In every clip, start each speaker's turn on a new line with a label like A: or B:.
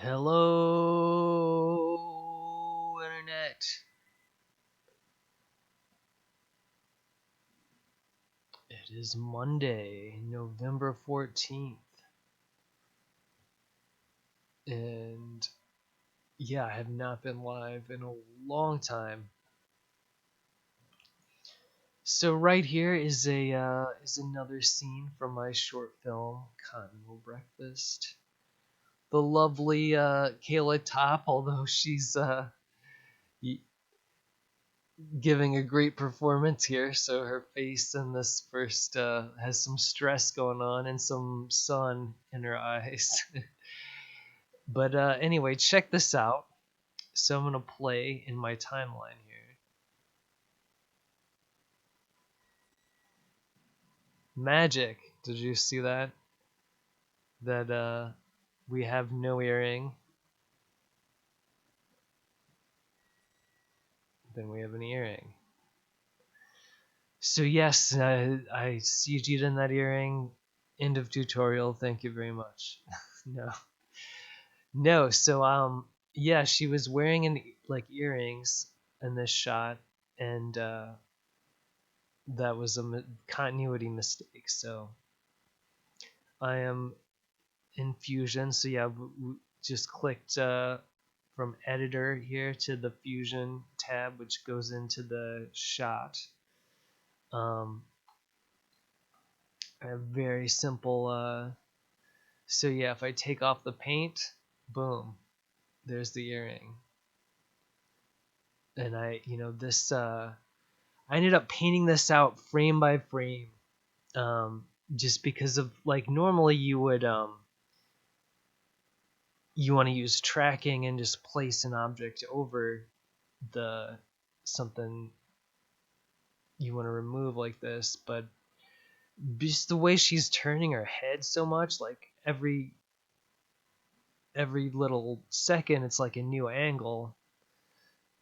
A: Hello, Internet. It is Monday, November 14th. And yeah, I have not been live in a long time. So right here is another scene from my short film, Continental Breakfast. The lovely Kayla Top, although she's giving a great performance here. So her face in this first has some stress going on and some sun in her eyes. But anyway, check this out. So I'm gonna play in my timeline here. Magic. Did you see that? That we have no earring. Then we have an earring. So yes, I CG'd in that earring. End of tutorial. Thank you very much. No. No, so yeah, she was wearing earrings in this shot, and that was a continuity mistake. So I am in Fusion. So yeah, just clicked from editor here to the Fusion tab, which goes into the shot. A very simple. So yeah, if I take off the paint, boom, there's the earring. And this I ended up painting this out frame by frame, just because of normally you want to use tracking and just place an object over the something you want to remove like this, but just the way she's turning her head so much, like every little second, it's like a new angle.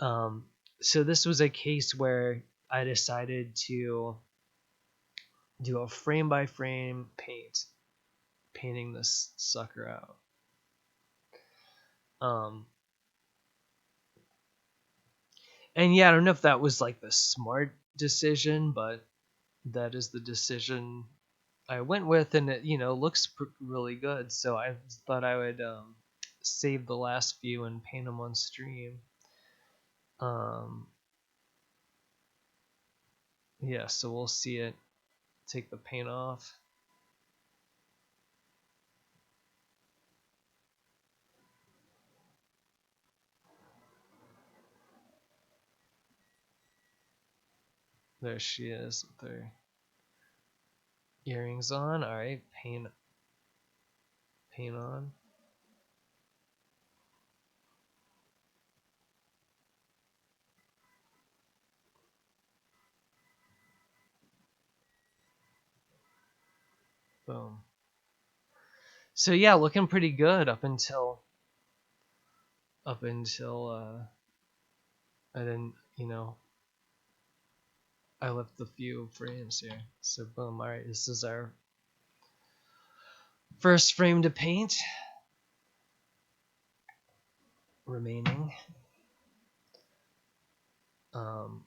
A: Um, so this was a case where I decided to do a frame by frame painting this sucker out. And yeah, I don't know if that was like the smart decision, but that is the decision I went with, and it looks really good. So I thought I would save the last few and paint them on stream. Um, yeah, so we'll see it. Take the paint off. There she is with her earrings on. All right, paint on. Boom. So yeah, looking pretty good up until I didn't, I left a few frames here. So boom. All right, this is our first frame to paint. Remaining. Um,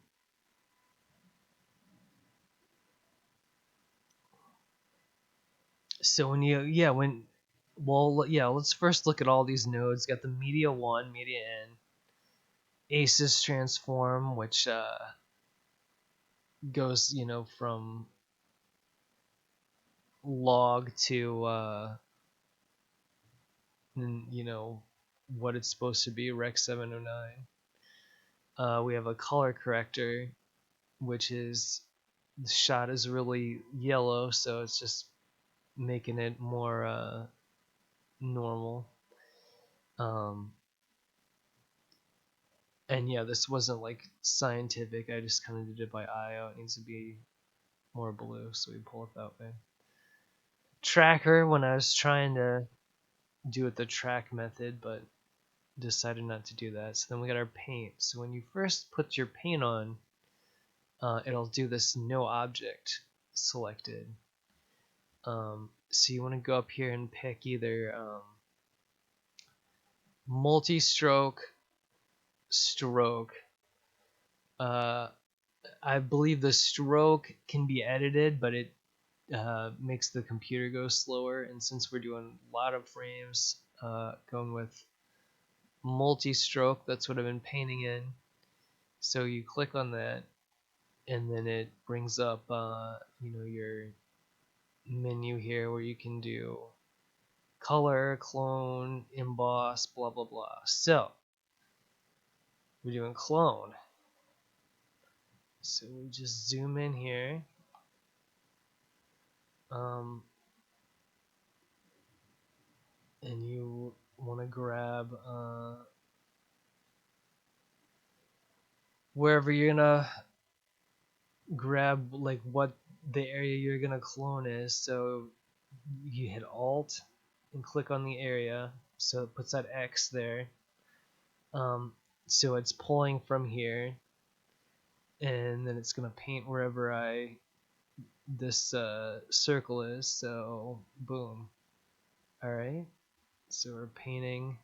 A: so let's first look at all these nodes. Got the media 1, media n, ACES transform, which goes from log to what it's supposed to be, Rec 709. We have a color corrector, which is the shot is really yellow, so it's just making it more normal. And yeah, this wasn't like scientific. I just kind of did it by eye. Oh, it needs to be more blue, so we pull it that way. Tracker, when I was trying to do it the track method, but decided not to do that. So then we got our paint. So when you first put your paint on, it'll do this no object selected. So you want to go up here and pick either multi-stroke, stroke. I believe the stroke can be edited, but it makes the computer go slower. And since we're doing a lot of frames, going with multi-stroke, that's what I've been painting in. So you click on that, and then it brings up, your menu here where you can do color, clone, emboss, blah blah blah. So we're doing clone. So we just zoom in here. And you want to grab wherever you're gonna grab, like what the area you're gonna clone is. So you hit Alt and click on the area, so it puts that X there. So it's pulling from here, and then it's gonna paint wherever this circle is. So boom. All right. So we're painting.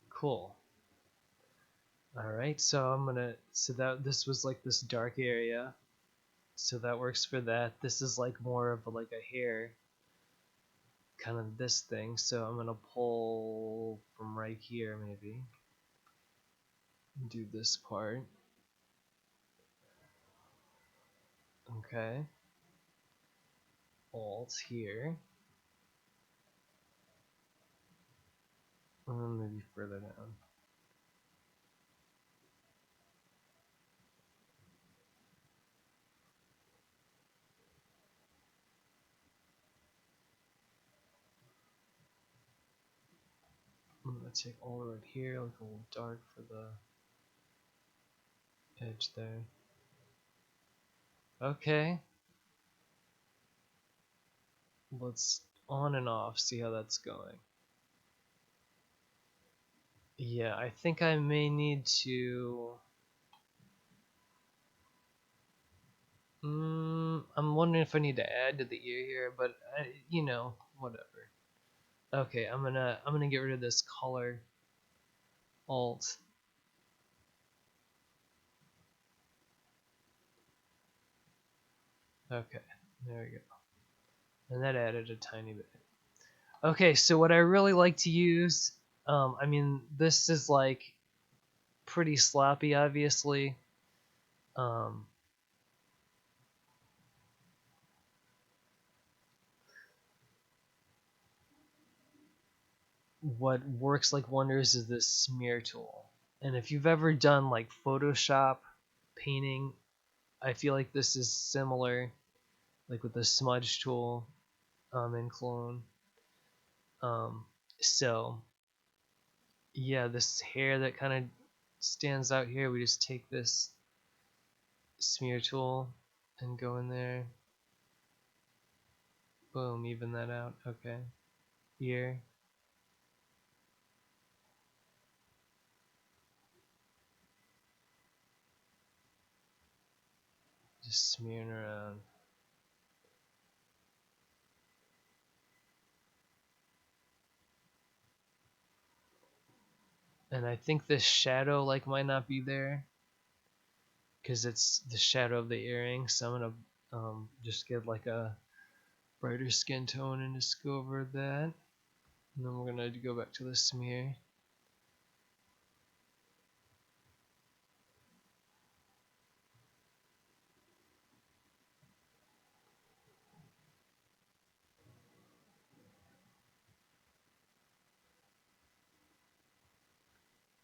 A: Cool. All right. So that this was like this dark area. So that works for that. This is like more of like a hair, kind of this thing. So I'm gonna pull from right here maybe. Do this part. Okay. Alt here. Maybe further down. I'm gonna take all the way right here, like a little dark for the edge there. Okay. Let's on and off, see how that's going. Yeah, I think I may need to... I'm wondering if I need to add to the ear here, but whatever. Okay, I'm gonna get rid of this color. Alt. Okay, there we go. And that added a tiny bit. Okay, so what I really like to use, this is like pretty sloppy, obviously. What works like wonders is this smear tool. And if you've ever done like Photoshop painting, I feel like this is similar, like with the smudge tool in Clone. So yeah, this hair that kind of stands out here, we just take this smear tool and go in there. Boom, even that out. Okay. Here. Just smearing around. And I think this shadow like might not be there because it's the shadow of the earring. So I'm gonna just get like a brighter skin tone and just go over that. And then we're gonna go back to the smear.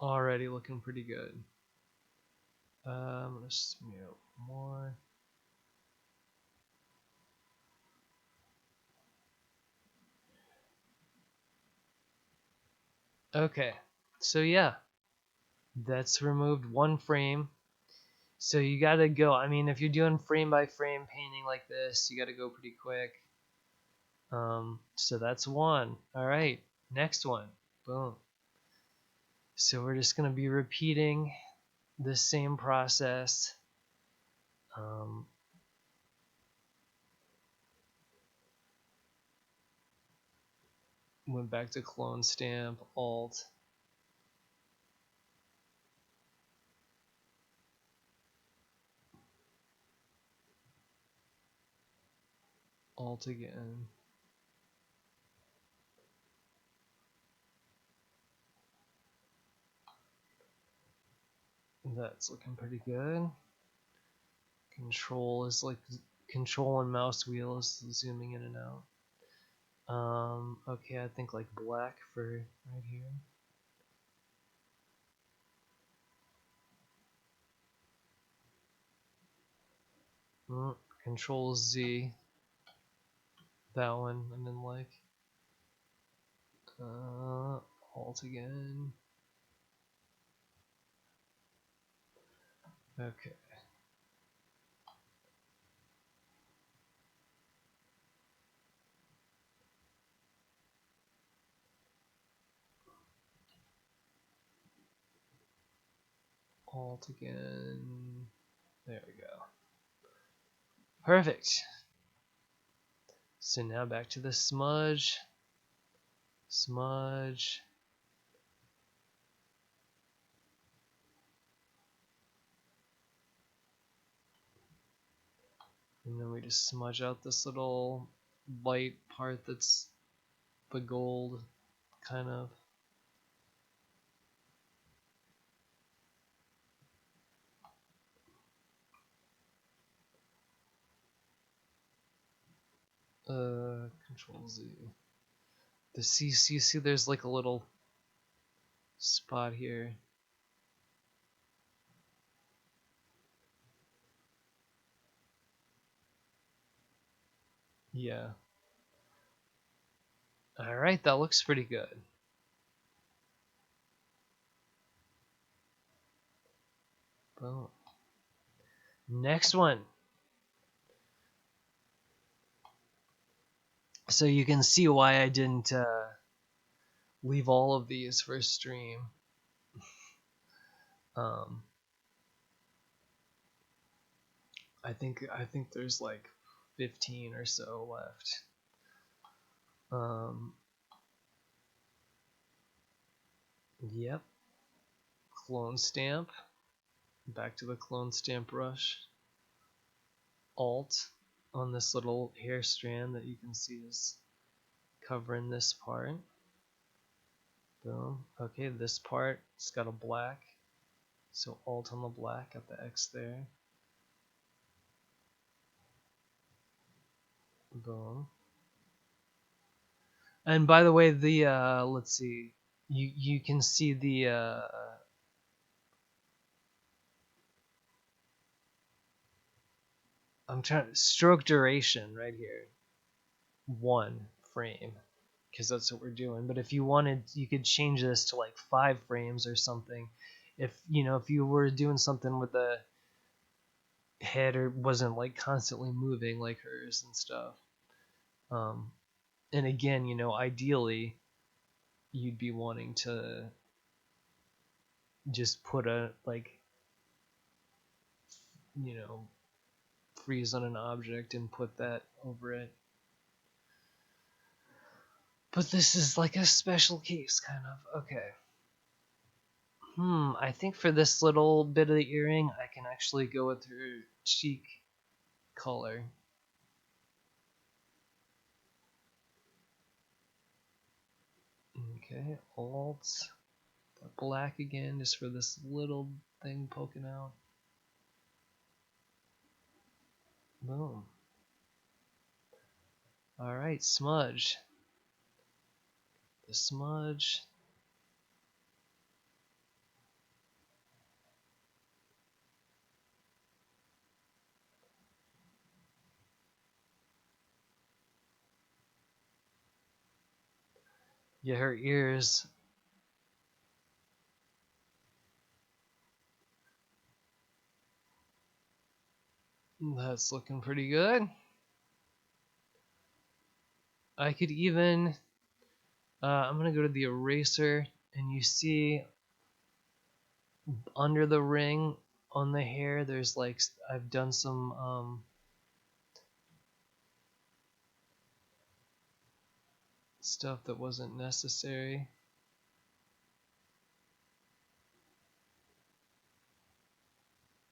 A: Already looking pretty good. I'm gonna smear more. Okay, so yeah, that's removed one frame. So you gotta go. I mean, if you're doing frame by frame painting like this, you gotta go pretty quick. So that's one. All right, next one. Boom. So we're just gonna be repeating the same process. Um, Went back to clone stamp, alt. Alt again. That's looking pretty good. Control is like control and mouse wheel is zooming in and out. Okay, I think like black for right here. Control Z. That one, and then like alt again. Okay. Alt again. There we go. Perfect. So now back to the smudge. Smudge. And then we just smudge out this little light part that's the gold, kind of. Control Z. The C, you see there's like a little spot here. Yeah. Alright, that looks pretty good. Boom. Next one. So you can see why I didn't leave all of these for stream. I think there's like 15 or so left. Yep. Clone stamp. Back to the clone stamp brush. Alt on this little hair strand that you can see is covering this part. Boom. Okay, this part, it's got a black. So alt on the black, got the X there. Boom. And by the way, the let's see, you can see the I'm trying stroke duration right here, 1 frame, because that's what we're doing. But if you wanted, you could change this to like 5 frames or something. If if you were doing something with the head or wasn't like constantly moving like hers and stuff. And again, ideally, you'd be wanting to just put a like freeze on an object and put that over it. But this is like a special case, kind of. Okay. I think for this little bit of the earring, I can actually go with her cheek color. Okay, alt, black again, just for this little thing poking out. Boom. Alright, smudge. The smudge. Yeah, her ears. That's looking pretty good. I could even, I'm gonna go to the eraser, and you see under the ring on the hair, there's like, I've done stuff that wasn't necessary.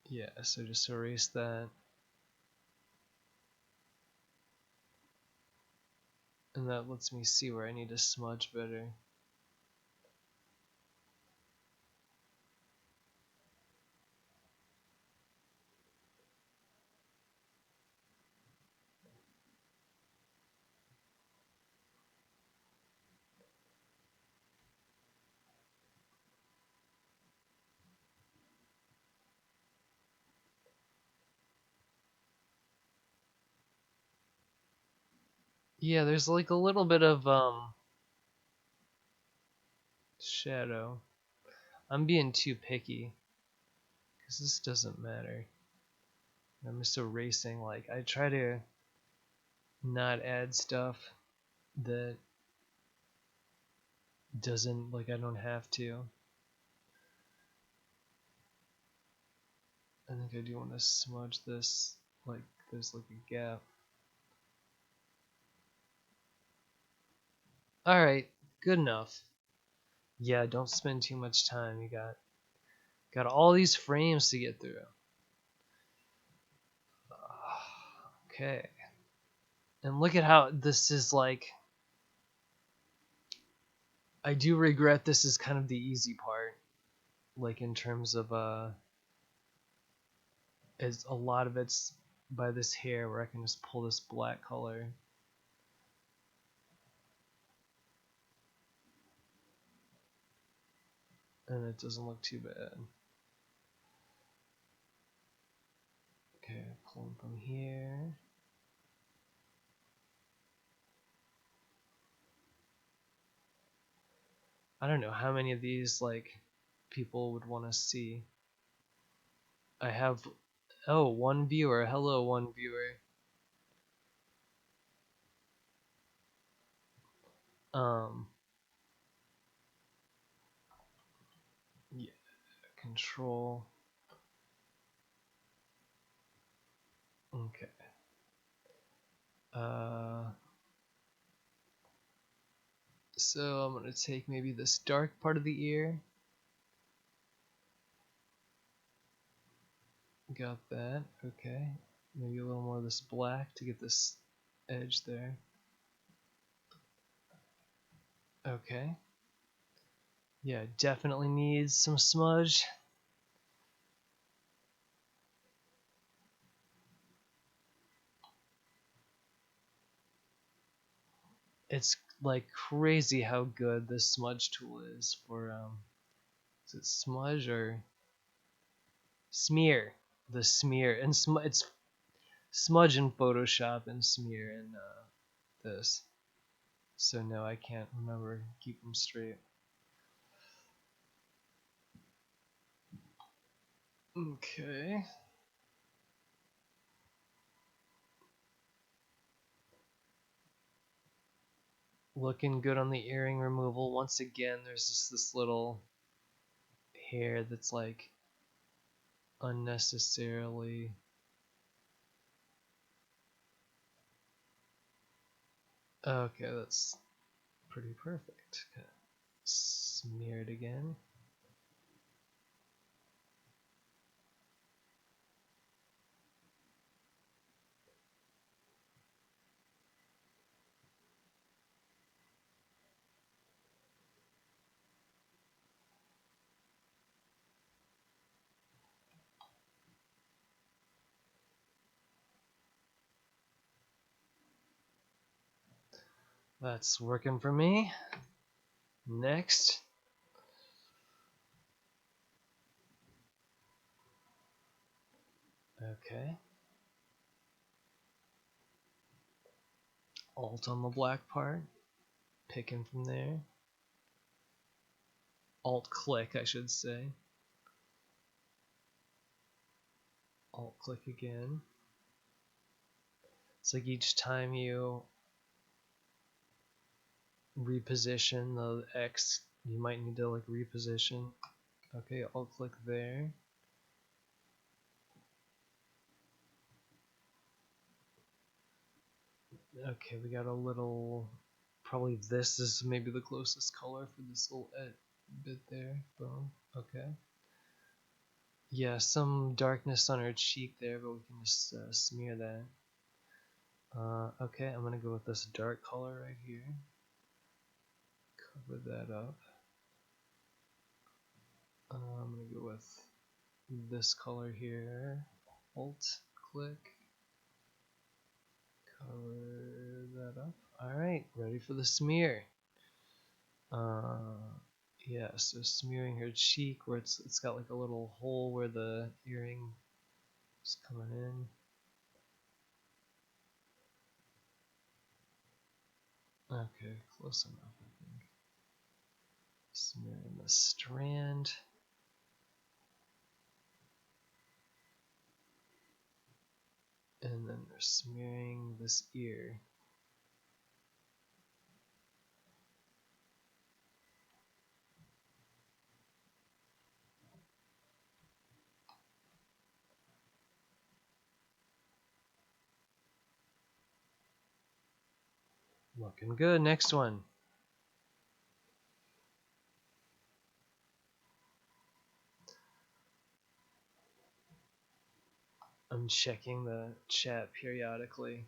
A: Yeah, so just erase that. And that lets me see where I need to smudge better. Yeah, there's like a little bit of shadow. I'm being too picky because this doesn't matter. I'm just erasing. Like I try to not add stuff that doesn't, like, I don't have to. I think I do want to smudge this, like there's like a gap. Alright, good enough. Yeah, don't spend too much time. You got all these frames to get through. Okay. And look at how this is like, I do regret this is kind of the easy part. Like in terms of is a lot of it's by this hair where I can just pull this black color. And it doesn't look too bad. Okay, pull them from here. I don't know how many of these like people would want to see. I have, oh, one viewer. Hello, one viewer. Um, yeah, control. Okay. Uh, so I'm gonna take maybe this dark part of the ear. Got that. Okay. Maybe a little more of this black to get this edge there. Okay. Yeah, definitely needs some smudge. It's like crazy how good this smudge tool is for is it smudge or smear? The smear and it's smudge in Photoshop and smear in this. So no, I can't remember. Keep them straight. Okay. Looking good on the earring removal. Once again, there's just this little hair that's like unnecessarily. Okay, that's pretty perfect. Okay. Smear it again. That's working for me. Next. Okay. Alt on the black part. Picking from there. Alt click, I should say. Alt click again. It's like each time you reposition the X, you might need to like reposition. Okay, alt click there. Okay, we got a little Probably this is maybe the closest color for this little bit there. Boom. Okay. Yeah, some darkness on her cheek there, but we can just smear that. Okay, I'm gonna go with this dark color right here. Cover that up. I'm gonna go with this color here. Alt click. Cover that up. Alright, ready for the smear. Yeah, so smearing her cheek where it's got like a little hole where the earring is coming in. Okay, close enough, I think. Smearing the strand. And then we're smearing this ear. Looking good. Next one. I'm checking the chat periodically.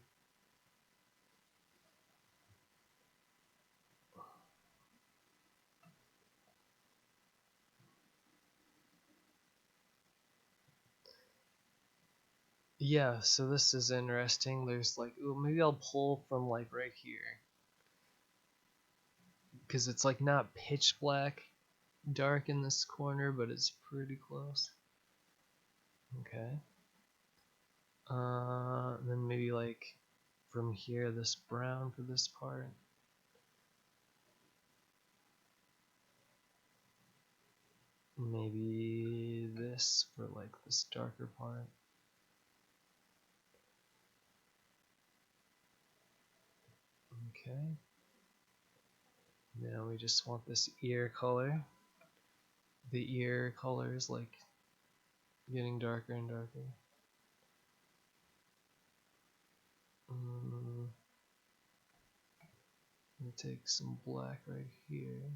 A: Yeah, so this is interesting. There's like, ooh, maybe I'll pull from like right here. Because it's like not pitch black dark in this corner, but it's pretty close. Okay. Then maybe like from here, this brown for this part. Maybe this for like this darker part. Okay. Now we just want this ear color. The ear color is like getting darker and darker. I'm gonna take some black right here.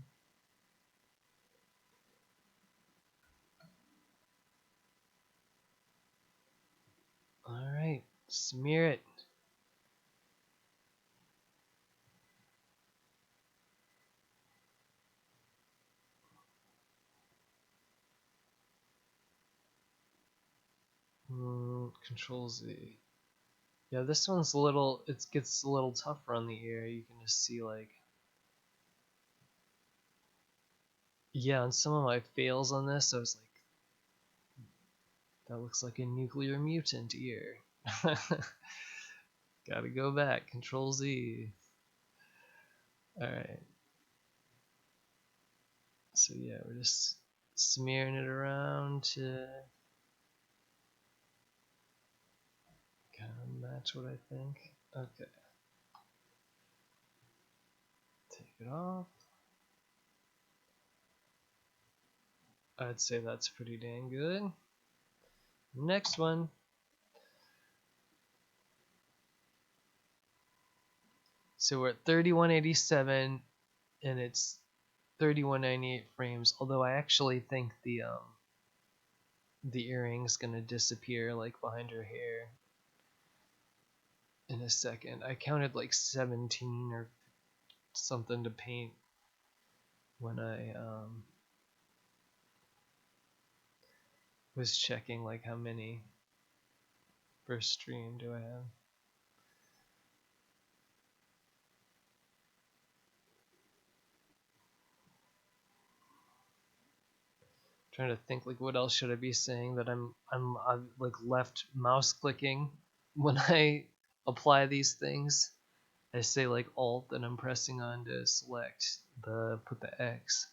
A: Alright, smear it. Control Z. Yeah, this one's a little, it gets a little tougher on the ear. You can just see like, yeah, on some of my fails on this, I was like, that looks like a nuclear mutant ear. Gotta go back, Control Z. Alright. So yeah, we're just smearing it around to kind of match what I think. Okay. Take it off. I'd say that's pretty dang good. Next one. So we're at 3187 and it's 3198 frames, although I actually think the earring's gonna disappear like behind her hair in a second. I counted like 17 or something to paint when I was checking like how many per stream do I have. Trying to think like what else should I be saying that I'm like left mouse clicking when I apply these things. I say like alt and I'm pressing on to select put the X.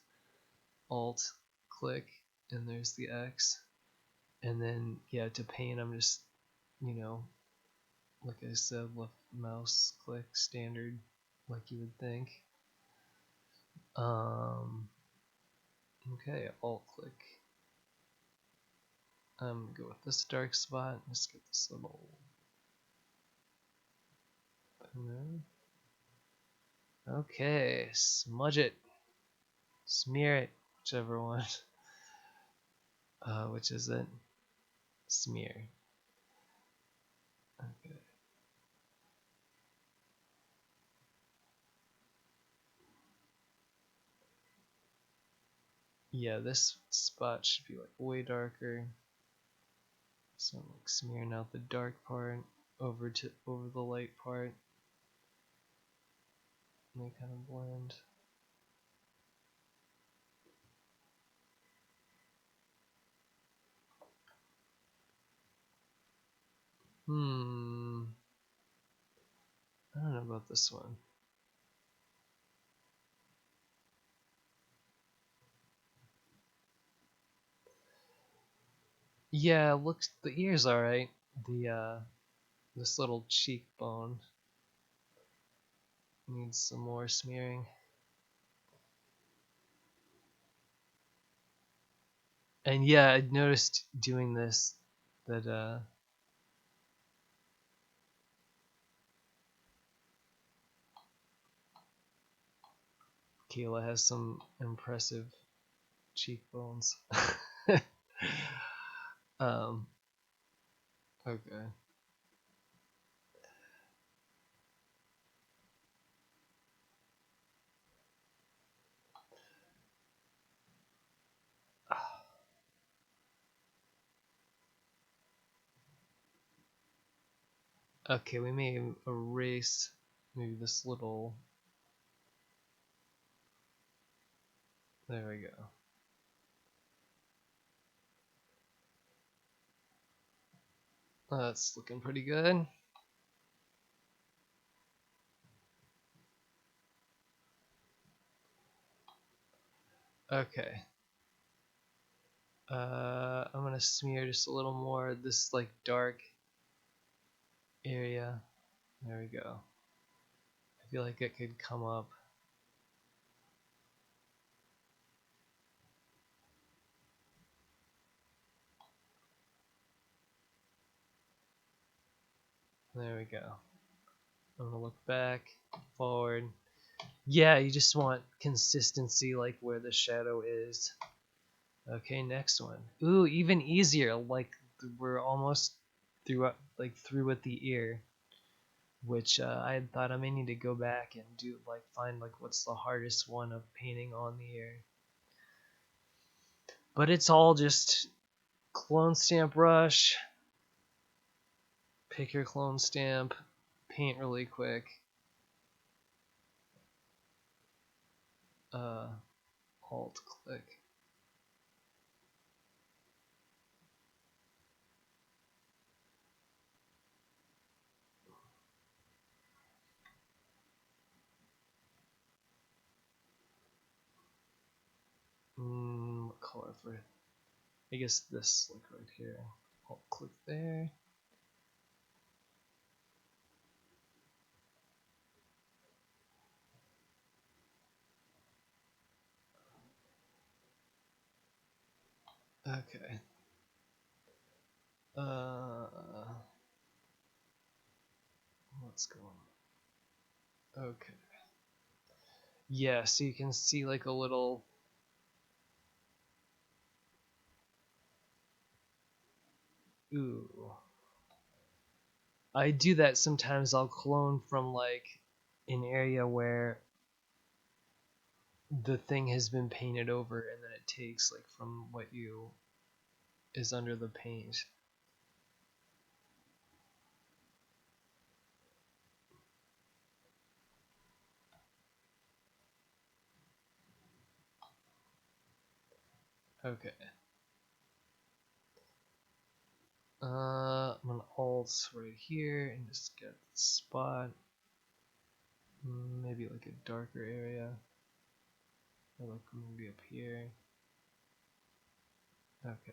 A: Alt click and there's the X. And then yeah, to paint I'm just, you know, like I said, left mouse click standard like you would think. Okay, alt click. I'm gonna go with this dark spot. Let's get this little in there. Okay, smudge it, smear it, whichever one. Which is it? Smear. Okay. Yeah, this spot should be like way darker. So I'm like smearing out the dark part over the light part. And they kind of blend. I don't know about this one. Yeah, looks the ear's alright. This little cheekbone needs some more smearing. And yeah, I noticed doing this that Kayla has some impressive cheekbones. um, okay. Okay, we may erase maybe this little. There we go. That's looking pretty good. Okay. I'm gonna smear just a little more this like dark area. There we go. I feel like it could come up. There we go. I'm gonna look back, forward. Yeah, you just want consistency like where the shadow is. Okay, next one. Ooh, even easier. Like we're almost through with the ear, which I had thought I may need to go back and do like find like what's the hardest one of painting on the ear. But it's all just clone stamp brush, pick your clone stamp, paint really quick. Uh, Alt click. What color for it? I guess this like right here. Alt click there. Okay. What's going on? Okay. Yeah, so you can see like a little. Ooh. I do that sometimes. I'll clone from like an area where the thing has been painted over, and then it takes like from what you is under the paint. Okay. I'm gonna alt right here and just get the spot. Maybe like a darker area. Or like maybe up here. Okay.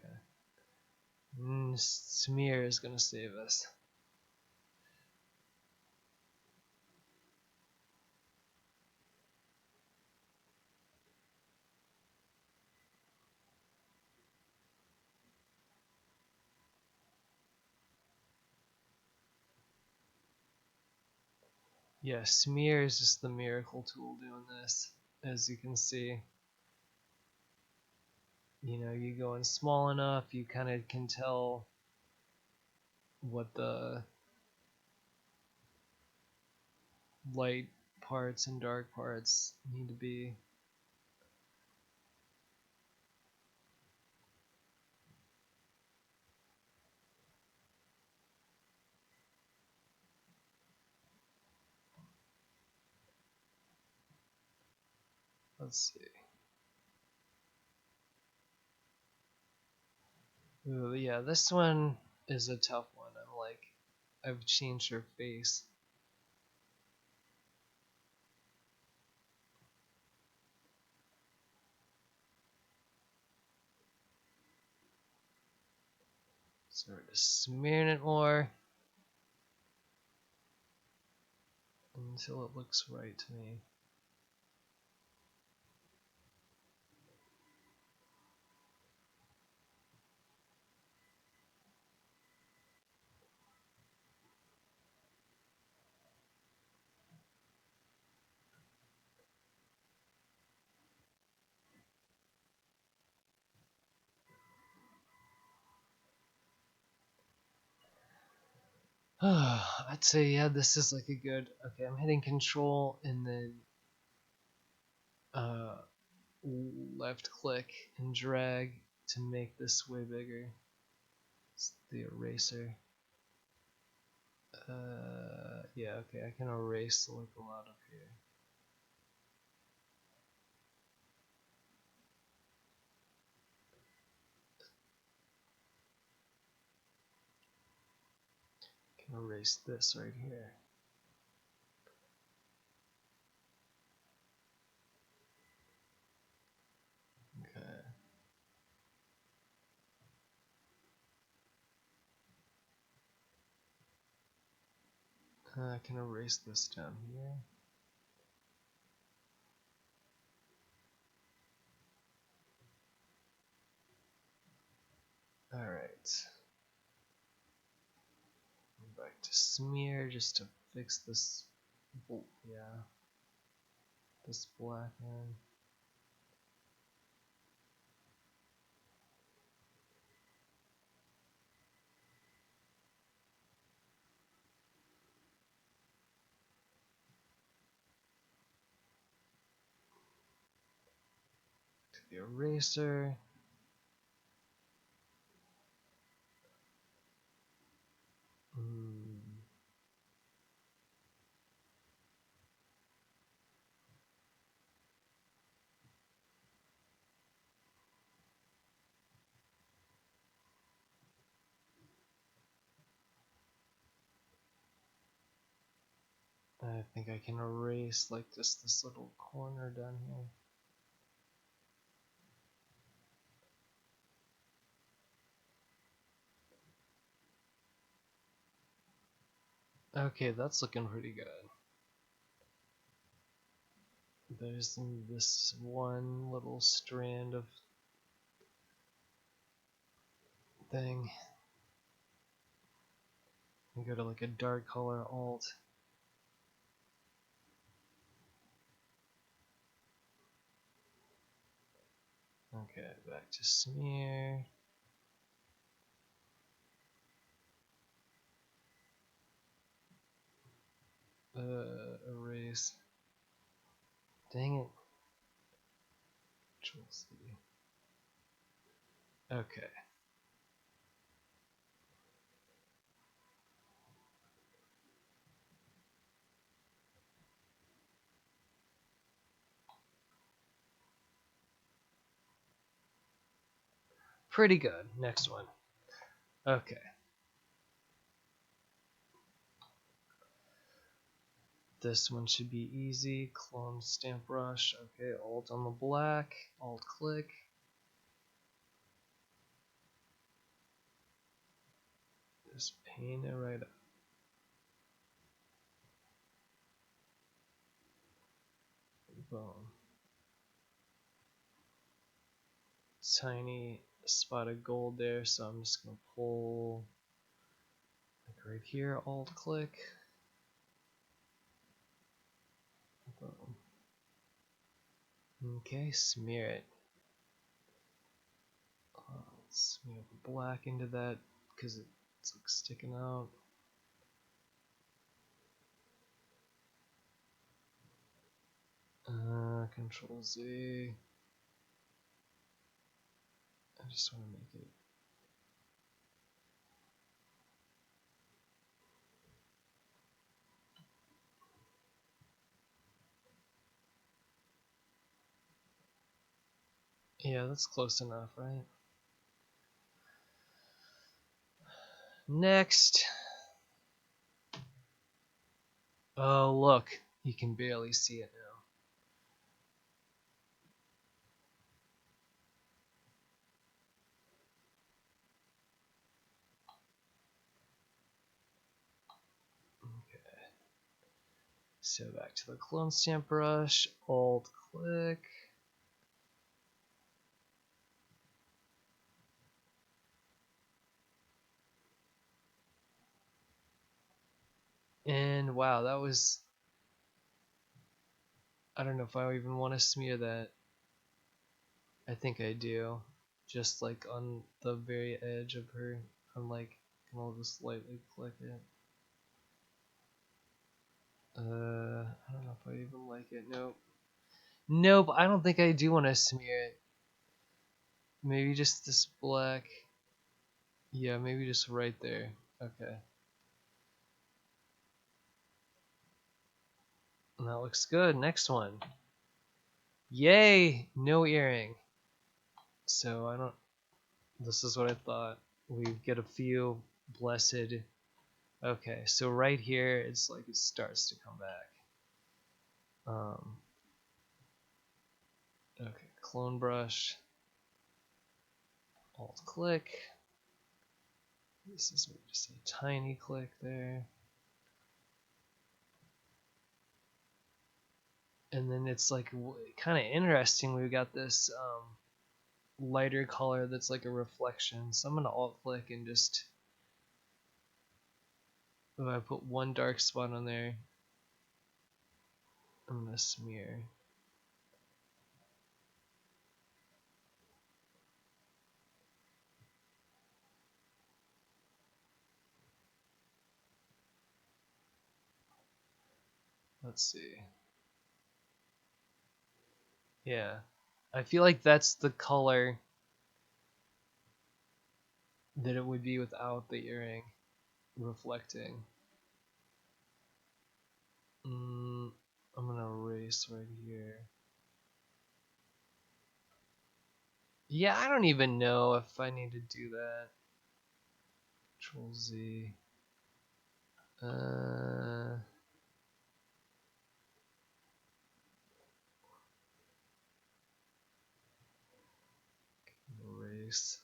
A: Smear is gonna save us. Yeah, smear is just the miracle tool doing this, as you can see. You know, you go in small enough, you kind of can tell what the light parts and dark parts need to be. Let's see. Ooh, yeah, this one is a tough one. I'm like, I've changed her face. So we're just smearing it more until it looks right to me. I'd say, yeah, this is like a good. Okay, I'm hitting control and then uh, left click and drag to make this way bigger. It's the eraser. Yeah, okay, I can erase like a lot up here. I can erase this right here. Okay. I can erase this down here. Alright. Back to smear just to fix this. Yeah. This black one. To the eraser. I think I can erase like just this little corner down here. Okay, that's looking pretty good. There's this one little strand of thing. You go to like a dark color alt. Okay, back to smear. Erase. Dang it. Control C. Okay. Pretty good. Next one. Okay. This one should be easy. Clone stamp brush. Okay, alt on the black. Alt click. Just paint it right up. Boom. Tiny spot of gold there, so I'm just gonna pull like right here, alt click. Okay, smear it. Let's smear the black into that because it's like sticking out. Control Z. I just want to make it. Yeah, that's close enough, right? Next. Oh, look. You can barely see it now. Okay. So back to the clone stamp brush. Alt click. And wow, that was. I don't know if I even want to smear that. I think I do. Just like on the very edge of her. I'm like, I'll just lightly click it. I don't know if I even like it. Nope. Nope, I don't think I do want to smear it. Maybe just this black. Yeah, maybe just right there. Okay. And that looks good. Next one. Yay! No earring. So I don't. This is what I thought. We get a few blessed. Okay, so right here, it's like it starts to come back. Okay, clone brush. Alt click. This is just a tiny click there. And then it's like kind of interesting. We've got this lighter color that's like a reflection. So I'm gonna alt click and just if I put one dark spot on there, I'm gonna smear. Let's see. Yeah, I feel like that's the color that it would be without the earring reflecting. I'm gonna erase right here. Yeah, I don't even know if I need to do that. Control Z. Erase.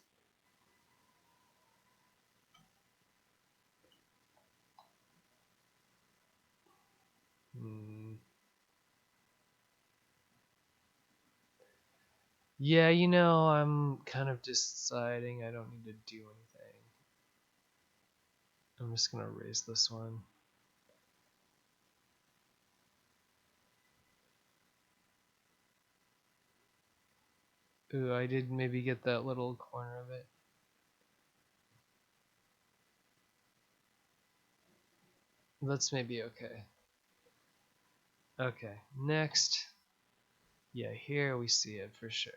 A: Yeah, I'm kind of deciding I don't need to do anything. I'm just gonna erase this one. Ooh, I did maybe get that little corner of it. That's maybe okay. Okay, next. Yeah, here we see it for sure.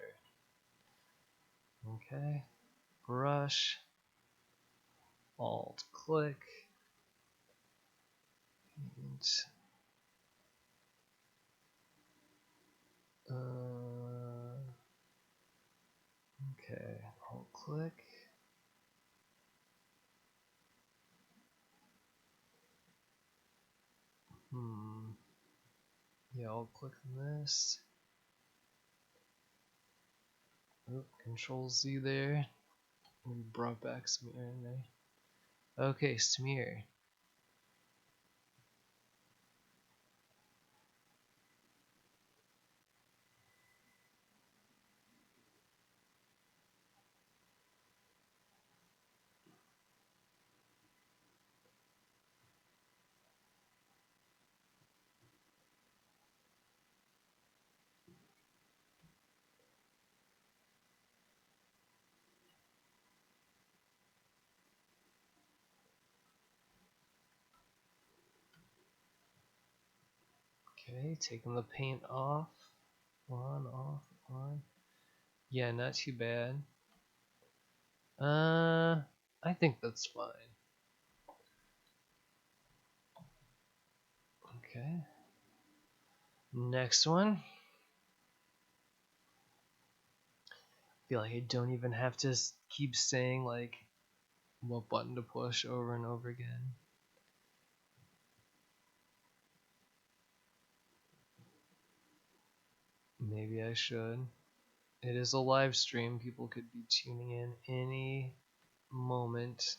A: Okay, brush, alt click, and okay, alt click. Yeah, alt click on this. Oop, Control Z there. We brought back some air in there. Okay, smear. Okay, taking the paint off. On, off, on. Yeah, not too bad. I think that's fine. Okay. Next one. Feel like I don't even have to keep saying like what button to push over and over again. Maybe I should. It is a live stream. People could be tuning in any moment.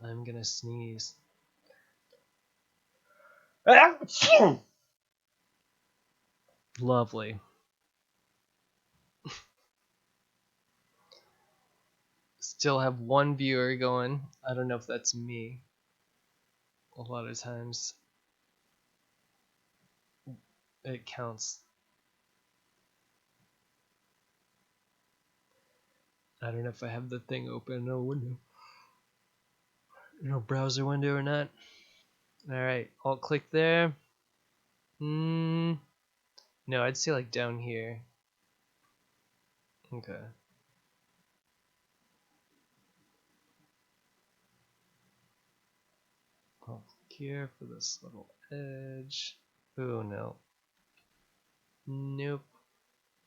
A: I'm gonna sneeze. Lovely. Still have one viewer going. I don't know if that's me. A lot of times it counts. I don't know if I have the thing open in a window. Browser window or not. Alright, alt click there. No, I'd say like down here. Okay. Alt click here for this little edge. Oh no. Nope.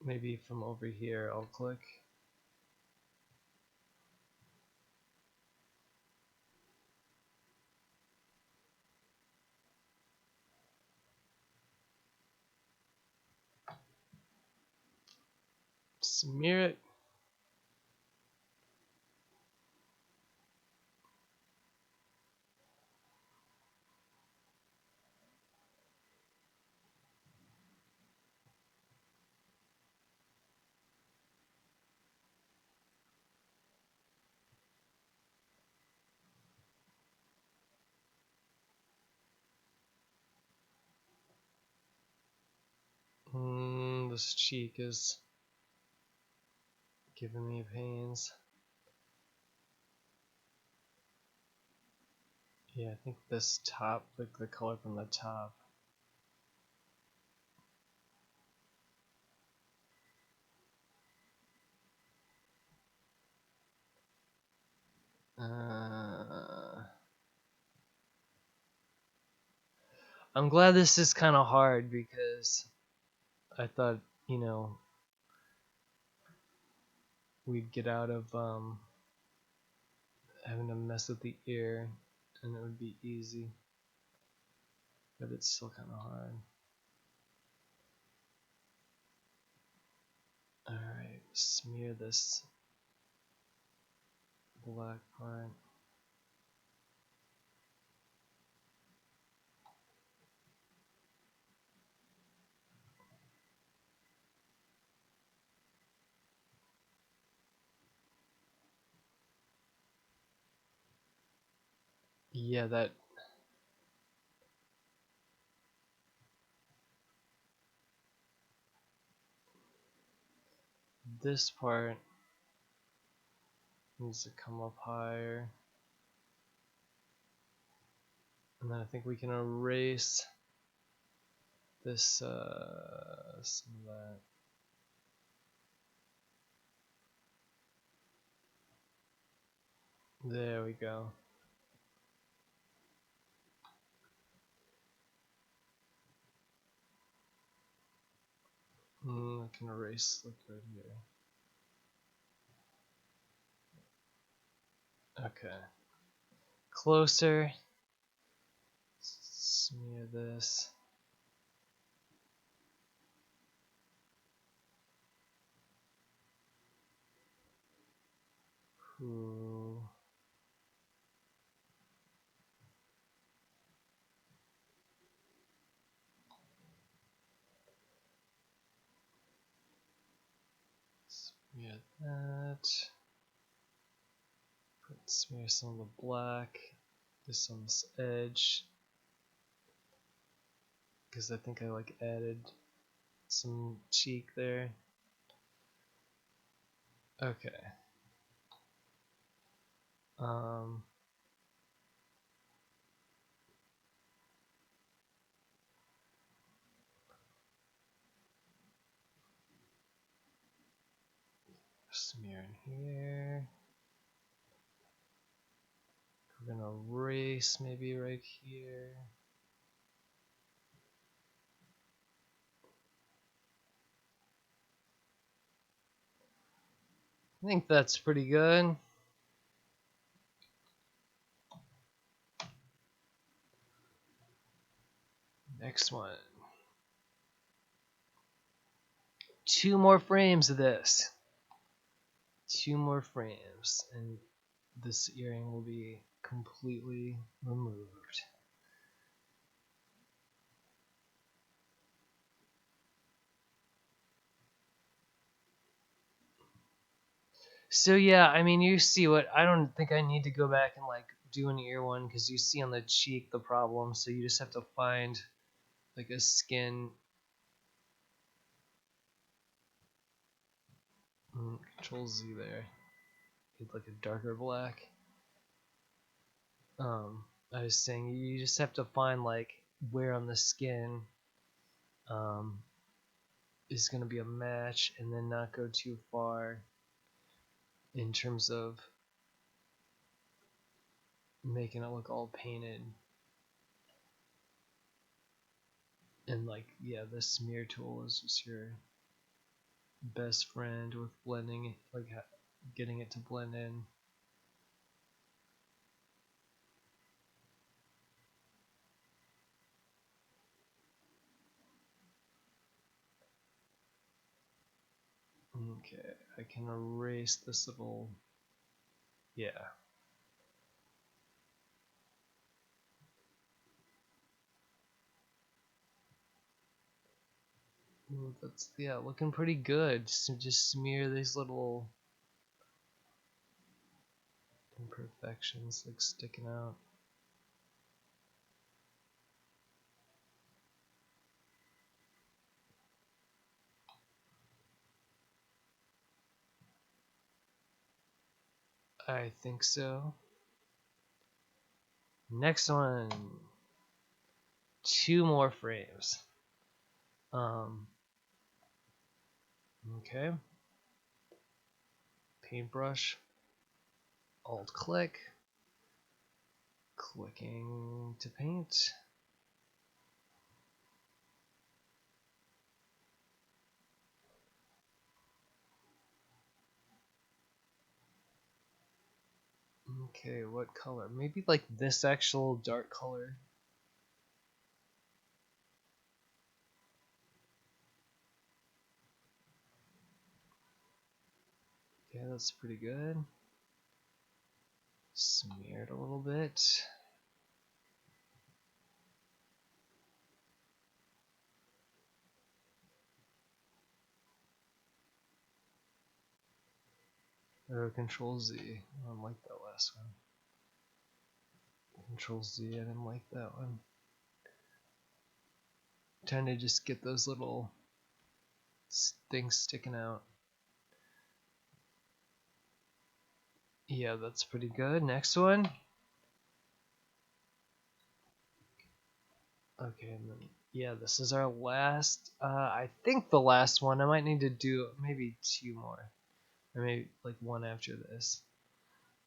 A: Maybe from over here I'll click. Smear it. This cheek is giving me pains. Yeah, I think this top, like the color from the top. I'm glad this is kind of hard because I thought, we'd get out of having to mess with the ear and it would be easy. But it's still kind of hard. Alright, smear this black part. Yeah, this part needs to come up higher. And then I think we can erase this, some of that. There we go. I can erase like right here. Okay. Closer. Smear this. Ooh. Smear that. Smear some of the black just on this edge. Because I think I like added some cheek there. Okay. Smear in here. We're gonna erase maybe right here. I think that's pretty good. Next one. 2 more frames of this. 2 more frames, and this earring will be completely removed. So yeah, I mean, you see what, I don't think I need to go back and like do an ear one, because you see on the cheek the problem, so you just have to find like a skin. Control Z there. Get like a darker black. I was saying you just have to find like where on the skin is going to be a match, and then not go too far in terms of making it look all painted. And like, yeah, the smear tool is just your best friend with blending, like getting it to blend in. Okay, I can erase this little, yeah. Ooh, that's, yeah, looking pretty good. So just smear these little imperfections like sticking out. I think so. Next one. 2 more frames. Okay. Paintbrush. Alt click. Clicking to paint. Okay, what color? Maybe like this actual dark color. Okay, that's pretty good. Smear it a little bit. Oh, Control Z. I don't like that last one. Control Z, I didn't like that one. Trying to just get those little things sticking out. Yeah, that's pretty good. Next one. Okay, and then, yeah, this is our last, I think the last one. I might need to do maybe 2 more, or maybe like one after this.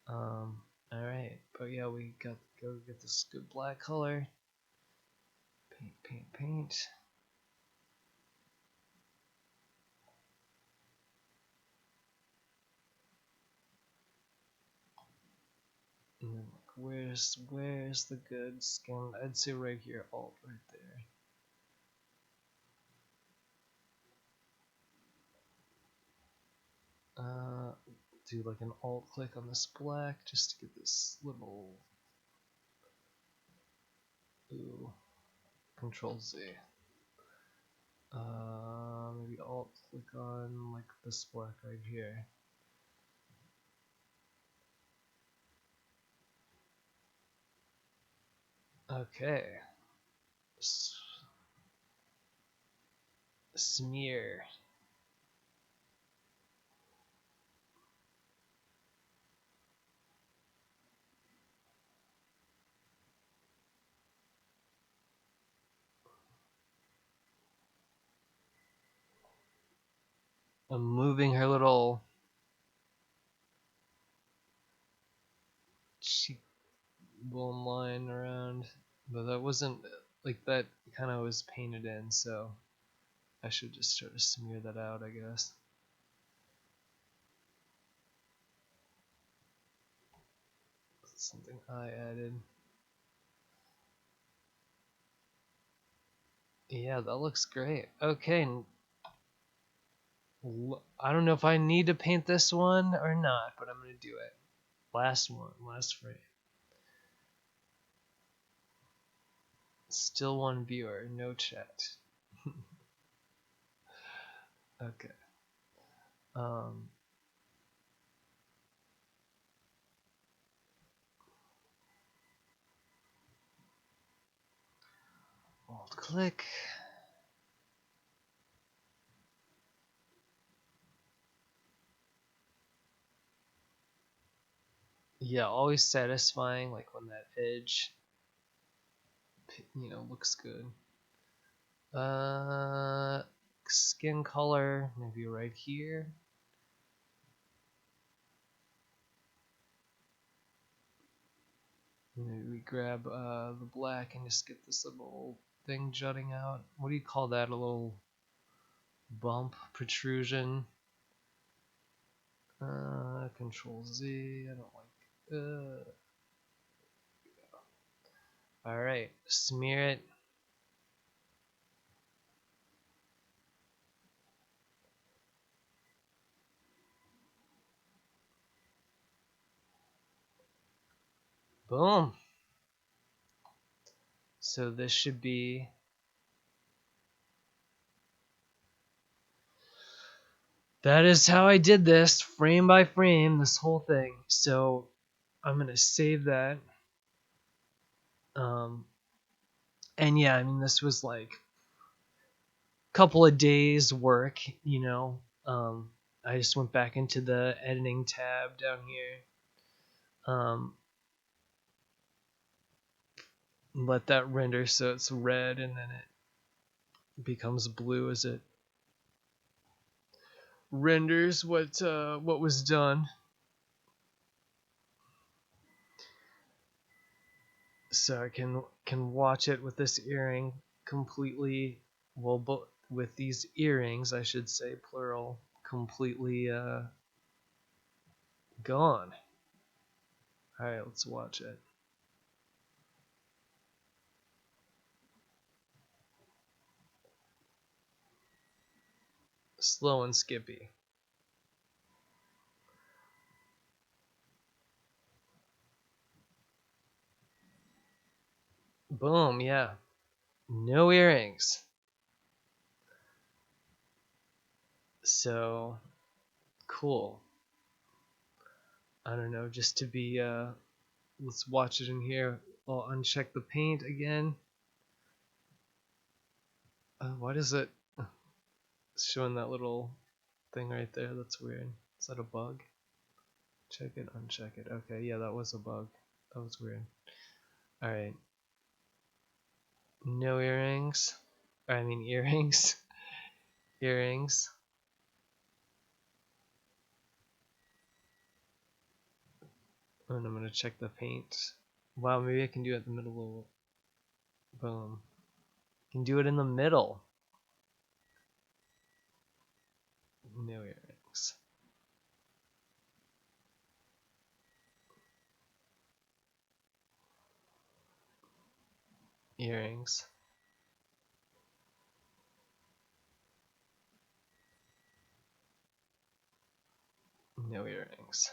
A: Alright, but yeah, we got to go get this good black color. Paint, paint, paint. And then like, where's the good skin? I'd say right here, alt right there. Do like an alt click on this black just to get this little, ooh, Control Z. Maybe alt click on like this black right here. Okay. Smear. I'm moving her little bone line around, but that wasn't like that. Kind of was painted in, so I should just try to smear that out, I guess. That's something I added. Yeah, that looks great. Okay, I don't know if I need to paint this one or not, but I'm gonna do it. Last one, last frame. Still one viewer, no chat. Okay. Um, Alt click. Yeah, always satisfying, like when that edge, looks good. Skin color, maybe right here. Maybe we grab the black and just get this little thing jutting out. What do you call that? A little bump, protrusion. Control Z. I don't like. All right, smear it. Boom. So this should be. That is how I did this, frame by frame, this whole thing. So I'm gonna save that. Um, and yeah, I mean, this was like a couple of days work, I just went back into the editing tab down here. Let that render so it's red, and then it becomes blue as it renders what was done. So I can watch it with this earring completely. Well, with these earrings, I should say, plural, completely gone. All right, let's watch it. Slow and skippy. Boom, yeah. No earrings. So cool. I don't know, just to be let's watch it in here. I'll uncheck the paint again. What is it? It's showing that little thing right there. That's weird. Is that a bug? Check it, uncheck it. Okay, yeah, that was a bug. That was weird. Alright. No earrings. I mean earrings. Earrings. And I'm gonna check the paint. Wow, maybe I can do it in the middle of. Boom. Can do it in the middle. No earrings. Earrings. No earrings.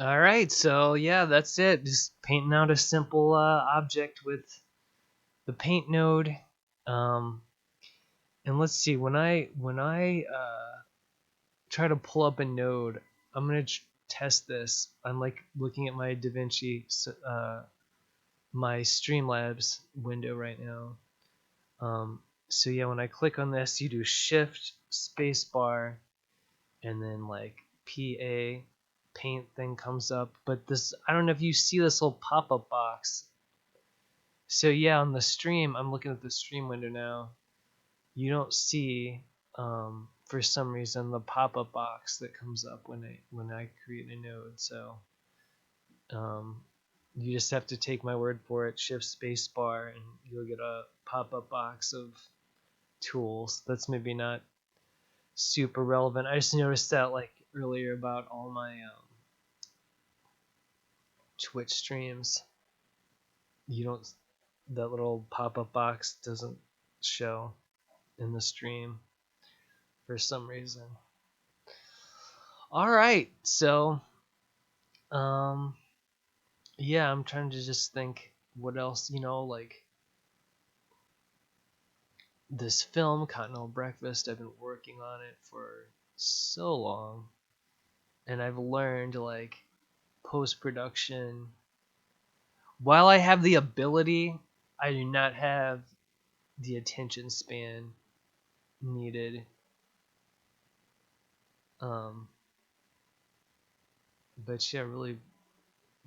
A: All right, so yeah, that's it. Just painting out a simple object with the paint node. Um, and let's see, when I try to pull up a node, I'm gonna test this. I'm like looking at my Davinci, my Streamlabs window right now. So yeah, when I click on this, you do Shift Spacebar, and then like PA paint thing comes up. But this, I don't know if you see this little pop-up box. So yeah, on the stream, I'm looking at the stream window now. You don't see for some reason the pop-up box that comes up when I create a node. So um, you just have to take my word for it. Shift space bar, and you'll get a pop-up box of tools. That's maybe not super relevant. I just noticed that like earlier about all my Twitch streams. You don't that little pop-up box doesn't show in the stream for some reason. All right, so um, yeah, I'm trying to just think what else, like this film, Continental Breakfast. I've been working on it for so long, and I've learned like post production. While I have the ability, I do not have the attention span needed. Um, but yeah, really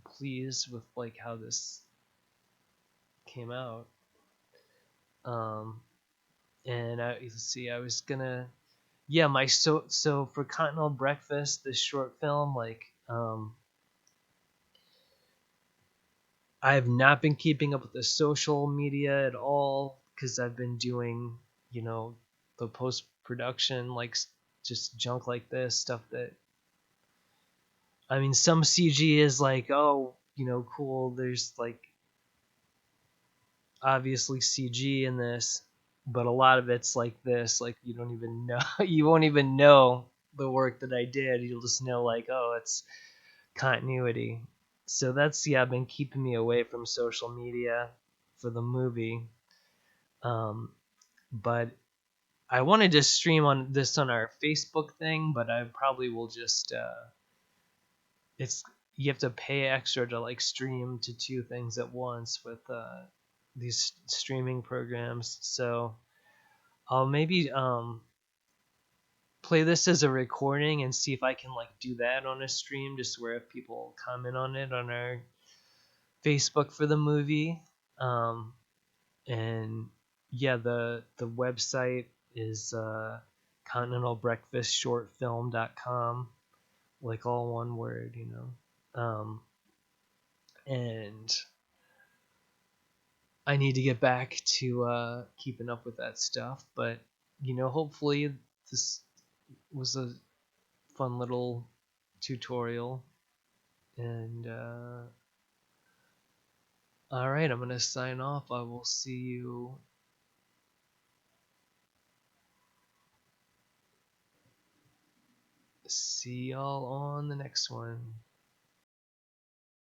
A: pleased with like how this came out. Um, and let's see, I was gonna, yeah, my so for Continental Breakfast, this short film, like, I have not been keeping up with the social media at all because I've been doing, the post production, like just junk like this stuff that, I mean, some CG is like, oh, cool. There's like obviously CG in this, but a lot of it's like this, like you don't even know, you won't even know the work that I did. You'll just know like, oh, it's continuity. So that's, yeah, been keeping me away from social media for the movie. Um, but I wanted to stream on this on our Facebook thing, but I probably will just it's you have to pay extra to like stream to two things at once with these streaming programs. So I'll maybe play this as a recording and see if I can like do that on a stream, just where if people comment on it on our Facebook for the movie. Um, and yeah, the website is continentalbreakfastshortfilm.com, like all one word, and I need to get back to keeping up with that stuff. But hopefully this was a fun little tutorial. And all right, I'm gonna sign off. I will see y'all on the next one.